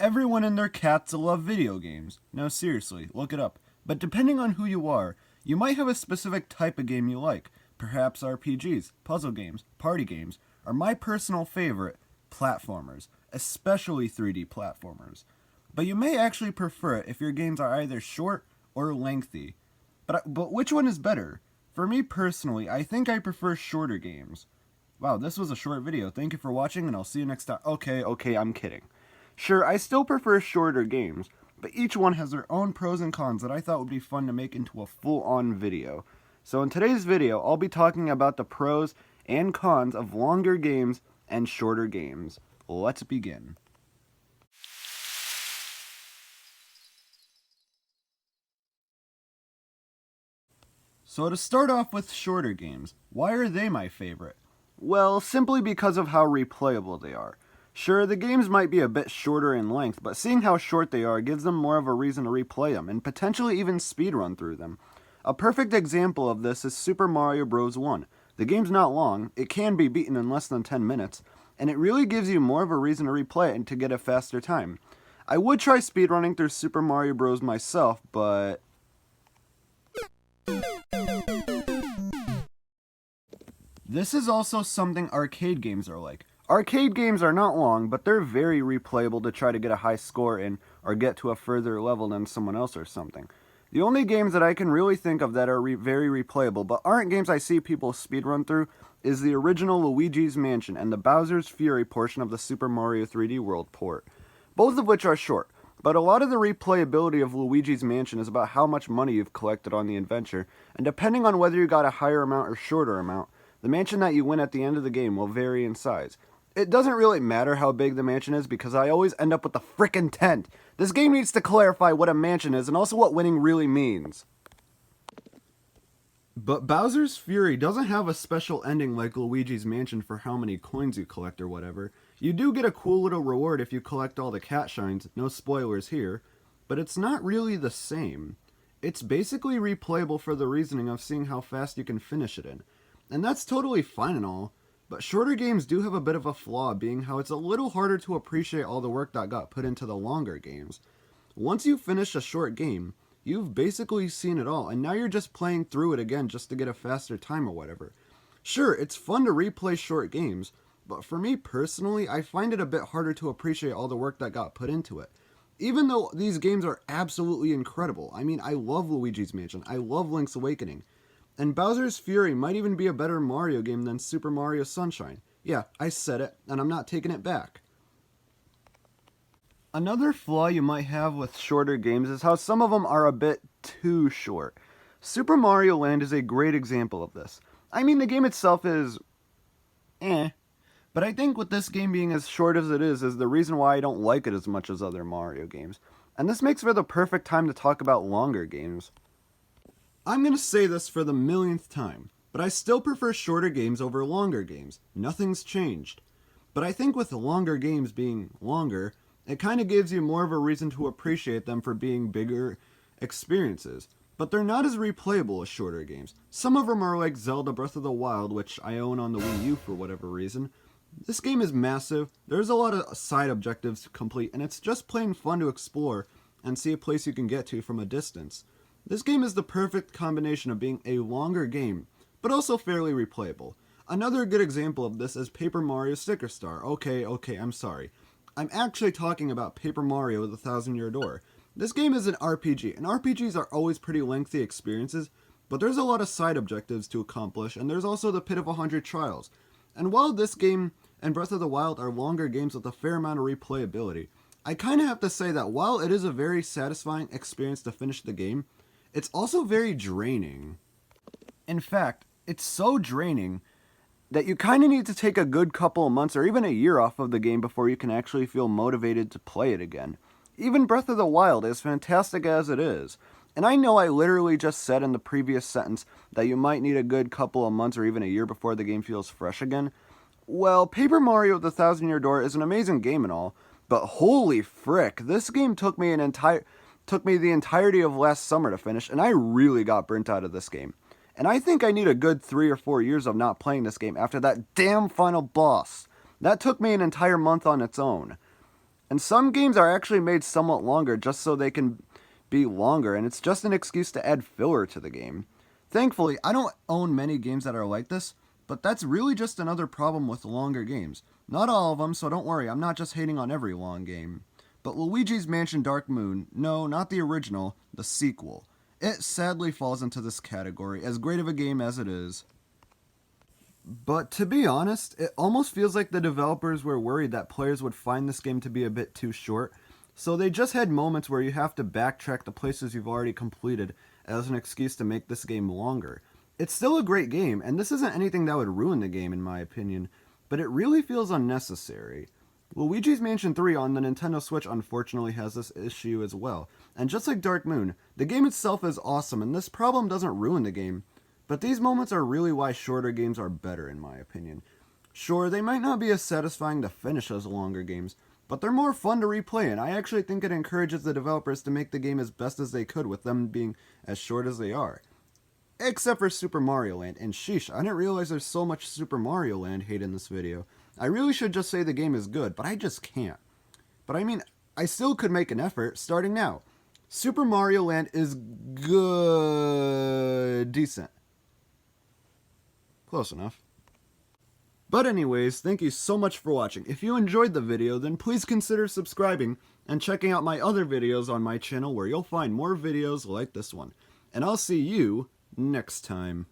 Everyone and their cats love video games. No, seriously, look it up. But depending on who you are, you might have a specific type of game you like. Perhaps RPGs, puzzle games, party games, or my personal favorite, platformers, especially 3D platformers. But you may actually prefer it if your games are either short or lengthy. But which one is better? For me personally, I think I prefer shorter games. Wow, this was a short video. Thank you for watching, and I'll see you next time. Okay, I'm kidding. Sure, I still prefer shorter games, but each one has their own pros and cons that I thought would be fun to make into a full-on video. So in today's video, I'll be talking about the pros and cons of longer games and shorter games. Let's begin. So to start off with shorter games, why are they my favorite? Well, simply because of how replayable they are. Sure, the games might be a bit shorter in length, but seeing how short they are gives them more of a reason to replay them, and potentially even speedrun through them. A perfect example of this is Super Mario Bros. 1. The game's not long, it can be beaten in less than 10 minutes, and it really gives you more of a reason to replay it and to get a faster time. I would try speedrunning through Super Mario Bros. Myself, but this is also something arcade games are like. Arcade games are not long, but they're very replayable to try to get a high score in or get to a further level than someone else or something. The only games that I can really think of that are very replayable, but aren't games I see people speedrun through, is the original Luigi's Mansion and the Bowser's Fury portion of the Super Mario 3D World port. Both of which are short, but a lot of the replayability of Luigi's Mansion is about how much money you've collected on the adventure, and depending on whether you got a higher amount or shorter amount, the mansion that you win at the end of the game will vary in size. It doesn't really matter how big the mansion is because I always end up with the frickin' tent. This game needs to clarify what a mansion is and also what winning really means. But Bowser's Fury doesn't have a special ending like Luigi's Mansion for how many coins you collect or whatever. You do get a cool little reward if you collect all the cat shines, no spoilers here, but it's not really the same. It's basically replayable for the reasoning of seeing how fast you can finish it in. And that's totally fine and all, but shorter games do have a bit of a flaw, being how it's a little harder to appreciate all the work that got put into the longer games. Once you finish a short game, you've basically seen it all, and now you're just playing through it again just to get a faster time or whatever. Sure, it's fun to replay short games, but for me personally, I find it a bit harder to appreciate all the work that got put into it. Even though these games are absolutely incredible. I mean, I love Luigi's Mansion, I love Link's Awakening. And Bowser's Fury might even be a better Mario game than Super Mario Sunshine. Yeah, I said it, and I'm not taking it back. Another flaw you might have with shorter games is how some of them are a bit too short. Super Mario Land is a great example of this. I mean, the game itself is but I think with this game being as short as it is the reason why I don't like it as much as other Mario games. And this makes for the perfect time to talk about longer games. I'm going to say this for the millionth time, but I still prefer shorter games over longer games. Nothing's changed. But I think with the longer games being longer, it kind of gives you more of a reason to appreciate them for being bigger experiences. But they're not as replayable as shorter games. Some of them are like Zelda Breath of the Wild, which I own on the Wii U for whatever reason. This game is massive, there's a lot of side objectives to complete, and it's just plain fun to explore and see a place you can get to from a distance. This game is the perfect combination of being a longer game, but also fairly replayable. Another good example of this is Paper Mario Sticker Star. Okay, I'm sorry. I'm actually talking about Paper Mario The Thousand Year Door. This game is an RPG, and RPGs are always pretty lengthy experiences, but there's a lot of side objectives to accomplish, and there's also the Pit of 100 Trials. And while this game and Breath of the Wild are longer games with a fair amount of replayability, I kind of have to say that while it is a very satisfying experience to finish the game, it's also very draining. In fact, it's so draining that you kind of need to take a good couple of months or even a year off of the game before you can actually feel motivated to play it again. Even Breath of the Wild, as fantastic as it is, and I know I literally just said in the previous sentence that you might need a good couple of months or even a year before the game feels fresh again. Well, Paper Mario The Thousand Year Door is an amazing game and all, but holy frick, this game took me the entirety of last summer to finish, and I really got burnt out of this game. And I think I need a good 3 or 4 years of not playing this game after that damn final boss. That took me an entire month on its own. And some games are actually made somewhat longer just so they can be longer, and it's just an excuse to add filler to the game. Thankfully, I don't own many games that are like this, but that's really just another problem with longer games. Not all of them, so don't worry, I'm not just hating on every long game. But Luigi's Mansion Dark Moon, no, not the original, the sequel. It sadly falls into this category, as great of a game as it is. But to be honest, it almost feels like the developers were worried that players would find this game to be a bit too short, so they just had moments where you have to backtrack the places you've already completed as an excuse to make this game longer. It's still a great game, and this isn't anything that would ruin the game in my opinion, but it really feels unnecessary. Luigi's Mansion 3 on the Nintendo Switch unfortunately has this issue as well, and just like Dark Moon, the game itself is awesome and this problem doesn't ruin the game, but these moments are really why shorter games are better in my opinion. Sure, they might not be as satisfying to finish as longer games, but they're more fun to replay, and I actually think it encourages the developers to make the game as best as they could with them being as short as they are. Except for Super Mario Land, and sheesh, I didn't realize there's so much Super Mario Land hate in this video. I really should just say the game is good, but I just can't. But I mean, I still could make an effort, starting now. Super Mario Land is good. Decent. Close enough. But anyways, thank you so much for watching. If you enjoyed the video, then please consider subscribing and checking out my other videos on my channel where you'll find more videos like this one. And I'll see you next time.